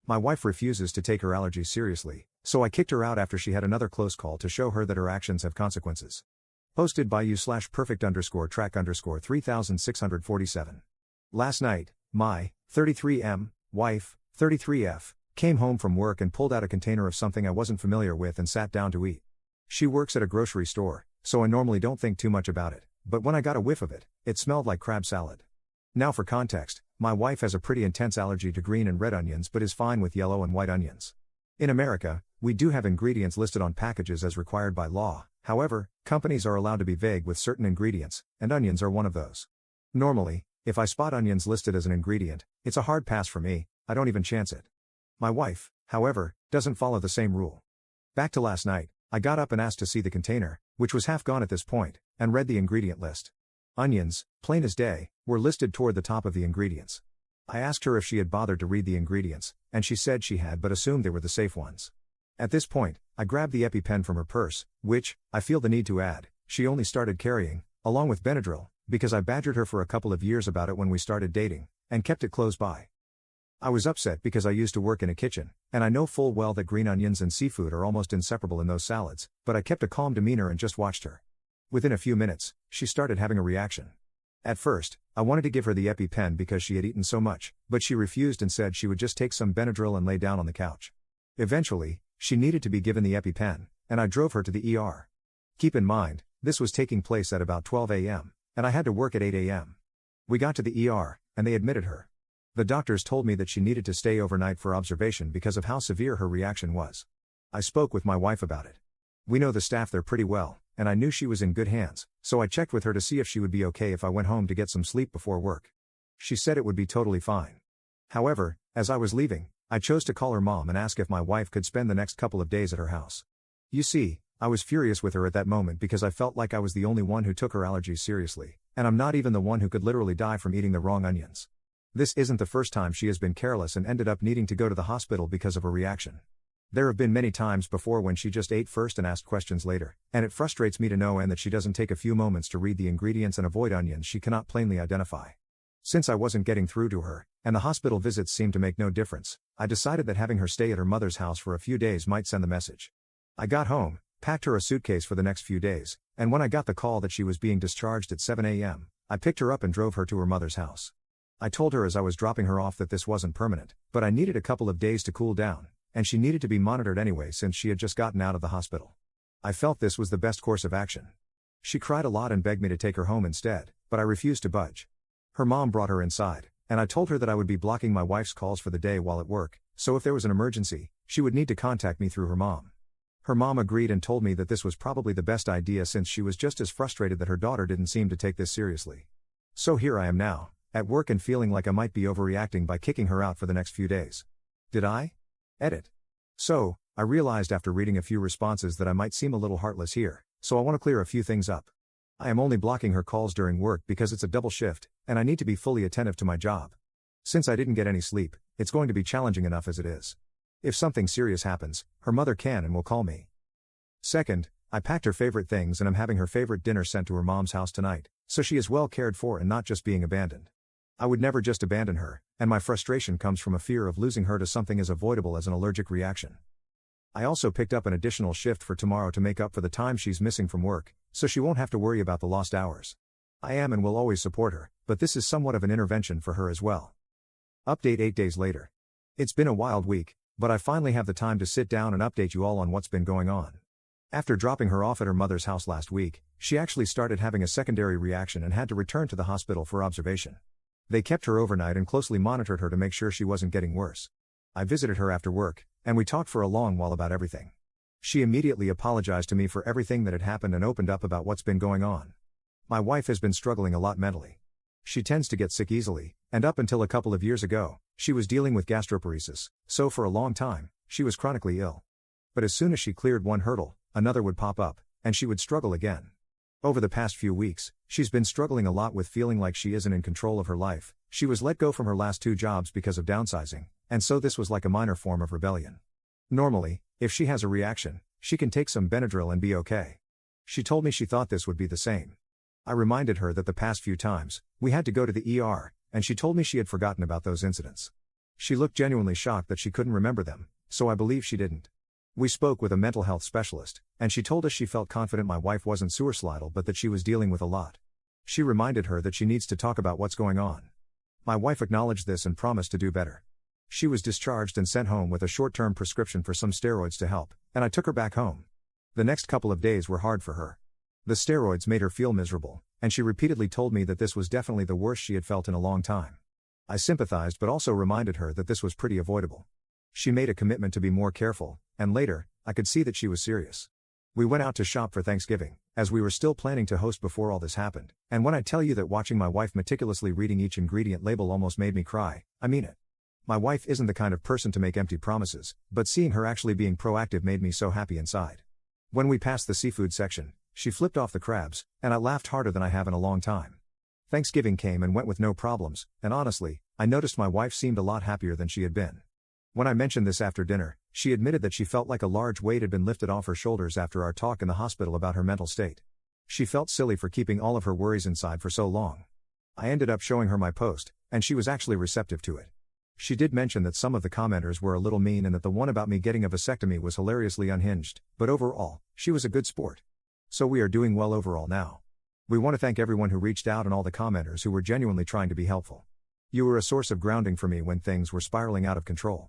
My wife refuses to take her allergies seriously, so I kicked her out after she had another close call to show her that her actions have consequences. Posted by you/perfect_track_3647. Last night, my 33M wife, 33F, came home from work and pulled out a container of something I wasn't familiar with and sat down to eat. She works at a grocery store, so I normally don't think too much about it, but when I got a whiff of it, it smelled like crab salad. Now for context, my wife has a pretty intense allergy to green and red onions but is fine with yellow and white onions. In America, we do have ingredients listed on packages as required by law, however, companies are allowed to be vague with certain ingredients, and onions are one of those. Normally, if I spot onions listed as an ingredient, it's a hard pass for me, I don't even chance it. My wife, however, doesn't follow the same rule. Back to last night, I got up and asked to see the container, which was half gone at this point, and read the ingredient list. Onions, plain as day, were listed toward the top of the ingredients. I asked her if she had bothered to read the ingredients, and she said she had but assumed they were the safe ones. At this point, I grabbed the EpiPen from her purse, which, I feel the need to add, she only started carrying, along with Benadryl, because I badgered her for a couple of years about it when we started dating, and kept it close by. I was upset because I used to work in a kitchen, and I know full well that green onions and seafood are almost inseparable in those salads, but I kept a calm demeanor and just watched her. Within a few minutes, she started having a reaction. At first, I wanted to give her the EpiPen because she had eaten so much, but she refused and said she would just take some Benadryl and lay down on the couch. Eventually, she needed to be given the EpiPen, and I drove her to the ER. Keep in mind, this was taking place at about 12 a.m., and I had to work at 8 a.m. We got to the ER, and they admitted her. The doctors told me that she needed to stay overnight for observation because of how severe her reaction was. I spoke with my wife about it. We know the staff there pretty well, and I knew she was in good hands, so I checked with her to see if she would be okay if I went home to get some sleep before work. She said it would be totally fine. However, as I was leaving, I chose to call her mom and ask if my wife could spend the next couple of days at her house. You see, I was furious with her at that moment because I felt like I was the only one who took her allergies seriously, and I'm not even the one who could literally die from eating the wrong onions. This isn't the first time she has been careless and ended up needing to go to the hospital because of a reaction. There have been many times before when she just ate first and asked questions later, and it frustrates me to no end that she doesn't take a few moments to read the ingredients and avoid onions she cannot plainly identify. Since I wasn't getting through to her, and the hospital visits seemed to make no difference, I decided that having her stay at her mother's house for a few days might send the message. I got home, packed her a suitcase for the next few days, and when I got the call that she was being discharged at 7 a.m., I picked her up and drove her to her mother's house. I told her as I was dropping her off that this wasn't permanent, but I needed a couple of days to cool down, and she needed to be monitored anyway since she had just gotten out of the hospital. I felt this was the best course of action. She cried a lot and begged me to take her home instead, but I refused to budge. Her mom brought her inside, and I told her that I would be blocking my wife's calls for the day while at work, so if there was an emergency, she would need to contact me through her mom. Her mom agreed and told me that this was probably the best idea since she was just as frustrated that her daughter didn't seem to take this seriously. So here I am now, at work and feeling like I might be overreacting by kicking her out for the next few days. Did I? Edit. So, I realized after reading a few responses that I might seem a little heartless here, so I want to clear a few things up. I am only blocking her calls during work because it's a double shift, and I need to be fully attentive to my job. Since I didn't get any sleep, it's going to be challenging enough as it is. If something serious happens, her mother can and will call me. Second, I packed her favorite things and I'm having her favorite dinner sent to her mom's house tonight, so she is well cared for and not just being abandoned. I would never just abandon her, and my frustration comes from a fear of losing her to something as avoidable as an allergic reaction. I also picked up an additional shift for tomorrow to make up for the time she's missing from work, so she won't have to worry about the lost hours. I am and will always support her, but this is somewhat of an intervention for her as well. Update 8 days later. It's been a wild week, but I finally have the time to sit down and update you all on what's been going on. After dropping her off at her mother's house last week, she actually started having a secondary reaction and had to return to the hospital for observation. They kept her overnight and closely monitored her to make sure she wasn't getting worse. I visited her after work, and we talked for a long while about everything. She immediately apologized to me for everything that had happened and opened up about what's been going on. My wife has been struggling a lot mentally. She tends to get sick easily, and up until a couple of years ago, she was dealing with gastroparesis, so for a long time, she was chronically ill. But as soon as she cleared one hurdle, another would pop up, and she would struggle again. Over the past few weeks, she's been struggling a lot with feeling like she isn't in control of her life. She was let go from her last 2 jobs because of downsizing, and so this was like a minor form of rebellion. Normally, if she has a reaction, she can take some Benadryl and be okay. She told me she thought this would be the same. I reminded her that the past few times, we had to go to the ER, and she told me she had forgotten about those incidents. She looked genuinely shocked that she couldn't remember them, so I believe she didn't. We spoke with a mental health specialist, and she told us she felt confident my wife wasn't suicidal but that she was dealing with a lot. She reminded her that she needs to talk about what's going on. My wife acknowledged this and promised to do better. She was discharged and sent home with a short-term prescription for some steroids to help, and I took her back home. The next couple of days were hard for her. The steroids made her feel miserable, and she repeatedly told me that this was definitely the worst she had felt in a long time. I sympathized but also reminded her that this was pretty avoidable. She made a commitment to be more careful, and later, I could see that she was serious. We went out to shop for Thanksgiving, as we were still planning to host before all this happened, and when I tell you that watching my wife meticulously reading each ingredient label almost made me cry, I mean it. My wife isn't the kind of person to make empty promises, but seeing her actually being proactive made me so happy inside. When we passed the seafood section, she flipped off the crabs, and I laughed harder than I have in a long time. Thanksgiving came and went with no problems, and honestly, I noticed my wife seemed a lot happier than she had been. When I mentioned this after dinner, she admitted that she felt like a large weight had been lifted off her shoulders after our talk in the hospital about her mental state. She felt silly for keeping all of her worries inside for so long. I ended up showing her my post, and she was actually receptive to it. She did mention that some of the commenters were a little mean and that the one about me getting a vasectomy was hilariously unhinged, but overall, she was a good sport. So we are doing well overall now. We want to thank everyone who reached out and all the commenters who were genuinely trying to be helpful. You were a source of grounding for me when things were spiraling out of control.